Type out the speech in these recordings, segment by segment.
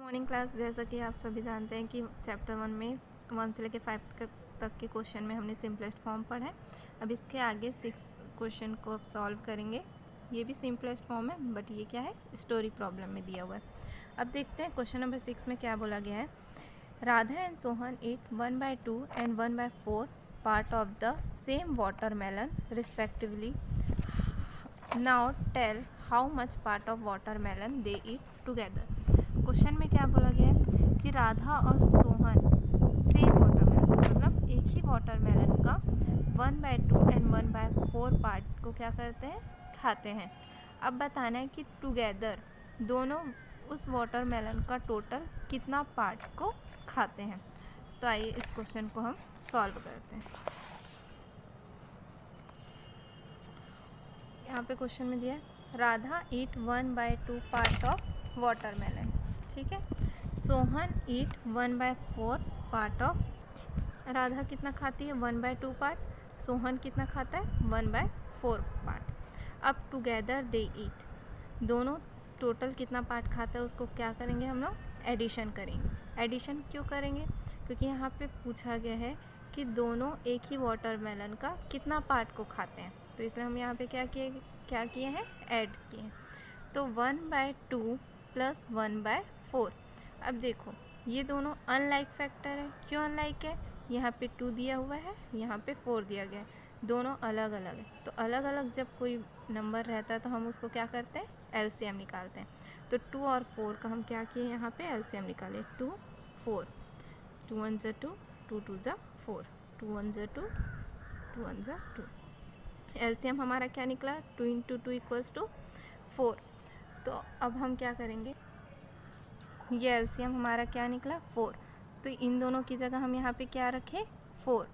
Morning class. जैसा कि आप सभी जानते हैं कि चैप्टर 1 में 1 से लेकर 5 तक के क्वेश्चन में हमने सिंपलेस्ट फॉर्म पढ़ा है। अब इसके आगे 6 क्वेश्चन को अब सॉल्व करेंगे। ये भी सिंपलेस्ट फॉर्म है, बट ये क्या है, स्टोरी प्रॉब्लम में दिया हुआ है। अब देखते हैं क्वेश्चन नंबर 6 में क्या बोला गया है। Radha and Sohan eat 1/2 and 1/4 part of the same watermelon respectively. Now tell how much part of watermelon they eat together. Question में क्या बोला गया है कि राधा और सोहन सेम वाटरमेलन, मतलब एक ही वाटरमेलन का 1/2 एंड 1/4 पार्ट को क्या करते हैं, खाते हैं। अब बताना है कि टुगेदर दोनों उस वाटरमेलन का टोटल कितना पार्ट को खाते हैं। तो आइए इस क्वेश्चन को हम सॉल्व करते हैं। यहाँ पे क्वेश्चन में दिया है राधा ईट 1/2 पार्ट ऑफ वाटरमेलन, ठीक है। सोहन ईट 1/4 पार्ट ऑफ। राधा कितना खाती है, 1/2 पार्ट। सोहन कितना खाता है, 1/4 पार्ट। अब टुगेदर दे ईट, दोनों टोटल कितना पार्ट खाता है उसको क्या करेंगे, हम लोग एडिशन करेंगे। एडिशन क्यों करेंगे, क्योंकि यहाँ पे पूछा गया है कि दोनों एक ही वाटरमेलन का कितना पार्ट को खाते हैं, तो इसलिए हम यहाँ पे क्या किए हैं, ऐड किए हैं। तो 1/2 प्लस 1/4। अब देखो ये दोनों अनलाइक फैक्टर है। क्यों अनलाइक है, यहाँ पे 2 दिया हुआ है, यहाँ पे 4 दिया गया है, दोनों अलग अलग है। तो अलग अलग जब कोई नंबर रहता है तो हम उसको क्या करते हैं, एलसीएम निकालते हैं। तो 2 और 4 का हम क्या किए, यहाँ पे एलसीएम निकाले। 2 4, 2 1 ज़ा 2, 2 2 ज़ा 4, 2 1 ज़ा 2, 2 1 ज़ा 2। एलसीएम हमारा क्या निकला, 2 × 2 = 4। तो अब हम क्या करेंगे, ये एलसीएम हमारा क्या निकला, 4। तो इन दोनों की जगह हम यहाँ पे क्या रखें, 4।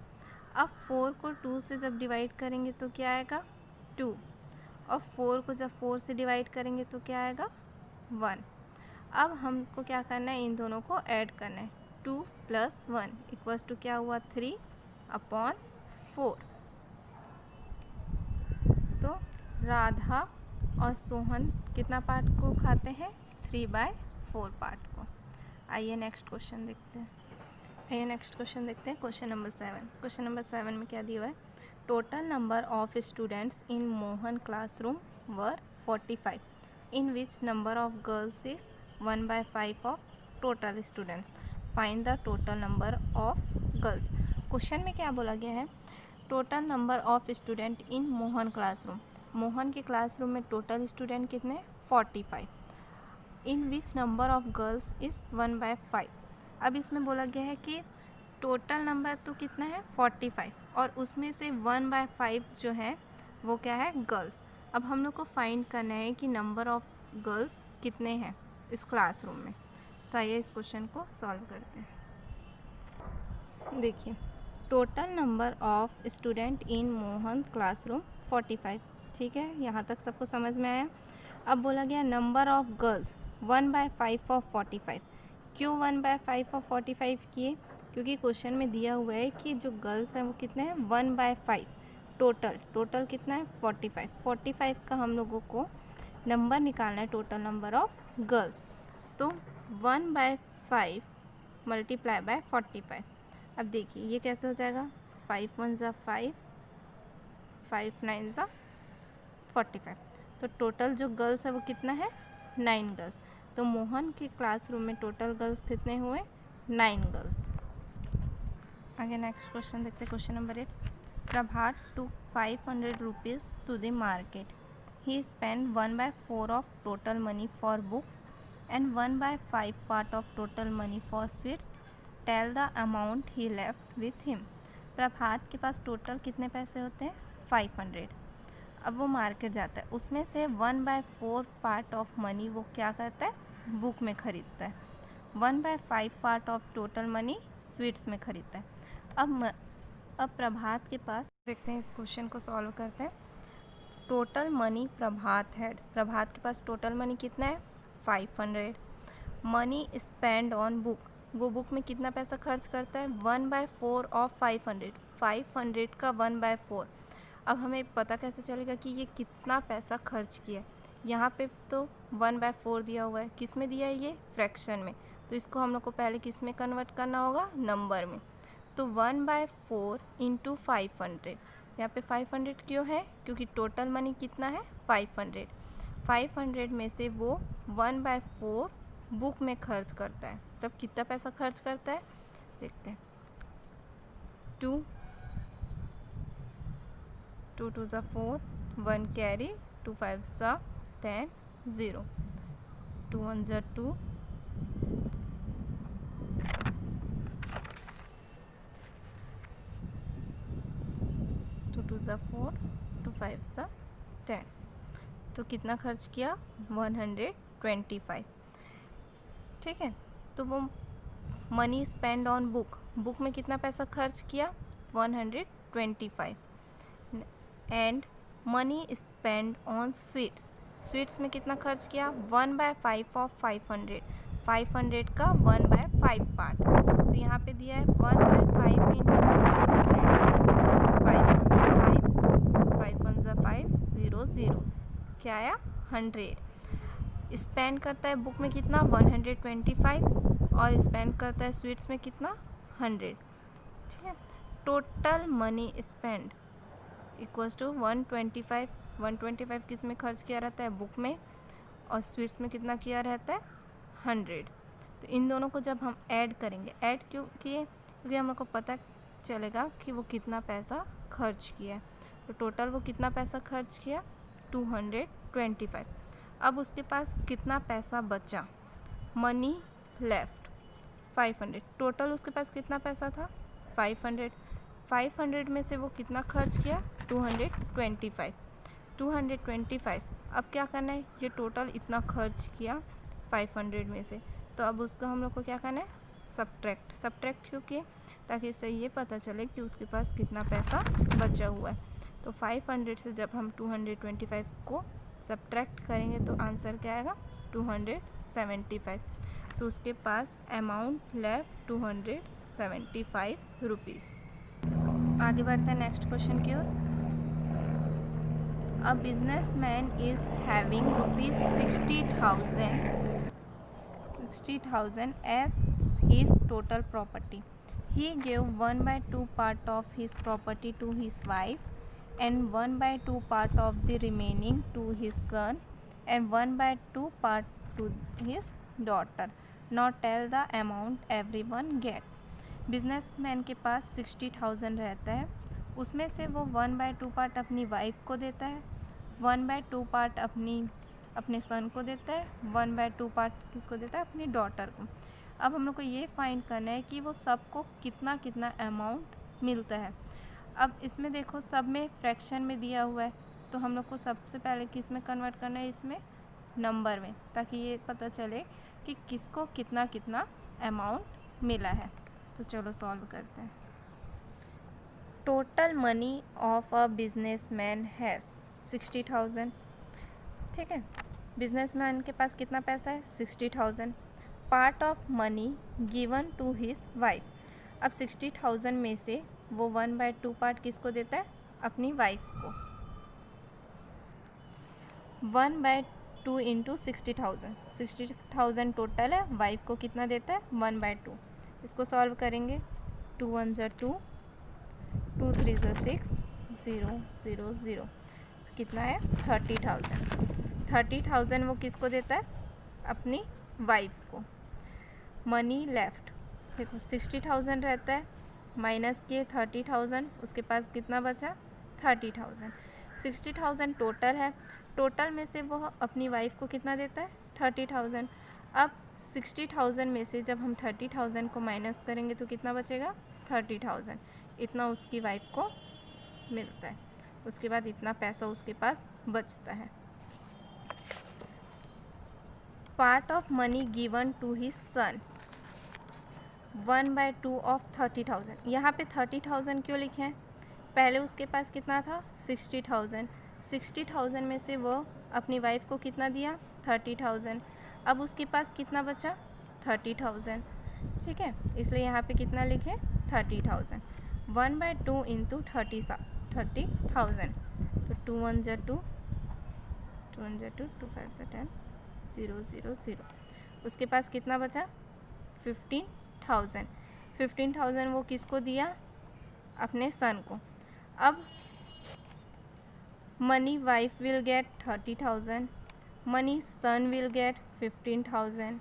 अब 4 को 2 से जब डिवाइड करेंगे तो क्या आएगा, 2। और 4 को जब 4 से डिवाइड करेंगे तो क्या आएगा, 1। अब हमको क्या करना है, इन दोनों को ऐड करना है। 2 + 1 = क्या हुआ, 3/4। तो राधा और सोहन कितना पार्ट को खाते हैं, 3/4 पार्ट को। आइए नेक्स्ट क्वेश्चन देखते हैं। Question number 7। क्वेश्चन नंबर 7 में क्या दिया हुआ है, total number of students in Mohan classroom were 45, in which number of girls is 1/5 of total students. Find the total number of girls. Question में क्या बोला गया है, total number of student in Mohan classroom. Mohan के क्लासरूम में टोटल स्टूडेंट कितने, 45। In which number of girls is 1/5। अब इसमें बोला गया है कि टोटल नंबर तो कितना है, 45, और उसमें से 1/5 जो है वो क्या है, गर्ल्स। अब हम लोग को फाइंड करना है कि नंबर ऑफ गर्ल्स कितने हैं इस क्लासरूम में। तो आइए इस क्वेश्चन को सॉल्व करते हैं। देखिए total number of student in Mohan classroom 45, ठीक है, यहाँ तक सबको समझ में आया। अब बोला गया नंबर ऑफ गर्ल्स 1/5 ऑफ 45। क्यों 1/5 ऑफ 45 किए, क्योंकि क्वेश्चन में दिया हुआ है कि जो गर्ल्स हैं वो कितने हैं, 1/5। टोटल कितना है, 45। 45 का हम लोगों को नंबर निकालना है, टोटल नंबर ऑफ गर्ल्स। तो 1/5 मल्टीप्लाई बाय 45। अब देखिए ये कैसे हो जाएगा, 5 1 ज़ा 5, 5 9 ज़ा 45। तो टोटल जो गर्ल्स है वो कितना है, 9 गर्ल्स। तो मोहन के क्लासरूम में टोटल गर्ल्स कितने हुए, 9 गर्ल्स। आगे नेक्स्ट क्वेश्चन देखते हैं। Question number 8। Prabhat took 500 rupees to the market. He spend 1/4 of total money for books and 1/5 part of total money for sweets. Tell the amount he left with him. Prabhat के पास total कितने पैसे होते हैं, 500। अब वो मार्केट जाता है, उसमें से 1/4 पार्ट ऑफ मनी वो क्या करता है, बुक में ख़रीदता है। 1/5 part of total money sweets में ख़रीदता है। अब प्रभात के पास, देखते हैं इस क्वेश्चन को सॉल्व करते हैं। टोटल मनी प्रभात है, प्रभात के पास टोटल मनी कितना है, 500। मनी स्पेंड ऑन बुक, वो बुक में कितना पैसा खर्च करता है, 1/4 ऑफ 500। 500 का 1/4। अब हमें पता कैसे चलेगा कि ये कितना पैसा खर्च किया। यहाँ पे तो 1/4 दिया हुआ है, किस में दिया है, ये फ्रैक्शन में। तो इसको हम लोग को पहले किस में कन्वर्ट करना होगा, नंबर में। तो 1/4 इंटू 500, यहाँ पे 500 क्यों है, क्योंकि टोटल मनी कितना है 500। 500 में से वो 1/4 बुक में खर्च करता है, तब कितना पैसा खर्च करता है देखते हैं। 2 2 2 ज़ा 4, 1 कैरी, 2 5 ज़ा 10, 0, 2 1 ज़ा 2, 2 2 ज़ा 4, 2 5 ज़ा 10। तो कितना खर्च किया 125। ठीक है, तो वो मनी स्पेंड ऑन बुक में कितना पैसा खर्च किया 125। And money spend on sweets में कितना खर्च किया 1/5 ऑफ 500, 500 का 1/5 पार्ट। तो यहाँ पे दिया है 1/5 इंटू 500, तो 5 1 ज़ा 5, 0 0, क्या आया 100। स्पेंड करता है बुक में कितना 125 और स्पेंड करता है स्वीट्स में कितना 100। ठीक है, total money spend equals to 125। 125 किस में खर्च किया रहता है बुक में, और स्वीट्स में कितना किया रहता है 100। तो इन दोनों को जब हम ऐड करेंगे, ऐड क्यों किए, क्योंकि हम लोग को पता चलेगा कि वो कितना पैसा खर्च किया है। तो टोटल वो कितना पैसा खर्च किया 225। अब उसके पास कितना पैसा बचा, मनी लेफ्ट 500। टोटल उसके पास कितना पैसा था 500। 500 में से वो कितना खर्च किया 225। 225 अब क्या करना है, ये टोटल इतना खर्च किया 500 में से, तो अब उसको हम लोग को क्या करना है सब्ट्रैक्ट क्यों किए, ताकि इससे ये पता चले कि उसके पास कितना पैसा बचा हुआ है। तो 500 से जब हम 225 को सब्ट्रैक्ट करेंगे तो आंसर क्या आएगा 275। तो उसके पास अमाउंट लेफ्ट 275 रुपीज़। आगे बढ़ते हैं नेक्स्ट क्वेश्चन की ओर। A businessman is having rupees 60,000 as his total property. He gave 1/2 part of his property to his wife and 1/2 part of the remaining to his son and 1/2 part to his daughter. Now tell the amount everyone get. Businessman के पास 60,000 रहता है, उसमें से वो 1/2 part अपनी wife को देता है, 1/2 पार्ट अपने सन को देता है, 1/2 पार्ट किसको देता है अपनी डॉटर को। अब हम लोग को ये फाइंड करना है कि वो सबको कितना कितना अमाउंट मिलता है। अब इसमें देखो सब में फ्रैक्शन में दिया हुआ है, तो हम लोग को सबसे पहले किस में कन्वर्ट करना है, इसमें नंबर में, ताकि ये पता चले कि किसको कितना कितना अमाउंट मिला है। तो चलो सॉल्व करते हैं। Total money of a businessman has 60,000। ठीक है, बिजनेसमैन के पास कितना पैसा है 60,000। Part of money given to his wife. अब 60,000 में से वो 1/2 पार्ट किसको देता है अपनी वाइफ को। 1/2 इंटू 60,000, 60,000 टोटल है, वाइफ को कितना देता है 1/2। इसको सॉल्व करेंगे, 2 1 ज़ा 2, 2 3 ज़ा 6, 0 0 0, कितना है 30,000। 30,000 वो किसको देता है अपनी वाइफ को। मनी लेफ्ट देखो 60,000 रहता है, माइनस किए 30,000, उसके पास कितना बचा 30,000। 60,000 टोटल है, टोटल में से वो अपनी वाइफ को कितना देता है 30,000। अब 60,000 में से जब हम 30,000 को माइनस करेंगे तो कितना बचेगा 30,000, इतना उसकी वाइफ को मिलता है। उसके बाद इतना पैसा उसके पास बचता है। Part of money given to his son 1/2 of 30,000। यहाँ पे 30,000 क्यों लिखे हैं, पहले उसके पास कितना था 60,000। 60,000 में से वो अपनी वाइफ को कितना दिया 30,000। अब उसके पास कितना बचा 30,000। ठीक है, इसलिए यहाँ पे कितना लिखे 30,000। 1/2 इंटू 30,000, तो 2 1 ज़ा 2, 2 1 ज़ा 2, 2 5 ज़ा 10, 0 0 0। उसके पास कितना बचा 15,000। 15,000 वो किसको दिया? अपने सन को। अब money wife will get 30,000, money son will get 15,000।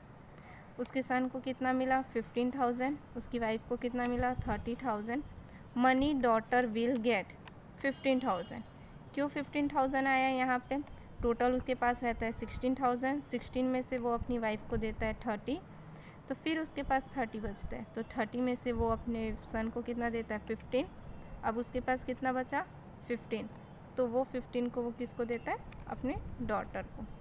उसके सन को कितना मिला? 15,000। उसकी वाइफ को कितना मिला? 30,000। Money daughter will get 15,000। क्यों 15,000 आया यहाँ पे? टोटल उसके पास रहता है 16,000। 16 में से वो अपनी वाइफ को देता है 30, तो फिर उसके पास 30 बचता है। तो 30 में से वो अपने सन को कितना देता है? 15। अब उसके पास कितना बचा? 15। तो वो 15 को वो किसको देता है? अपने डॉटर को।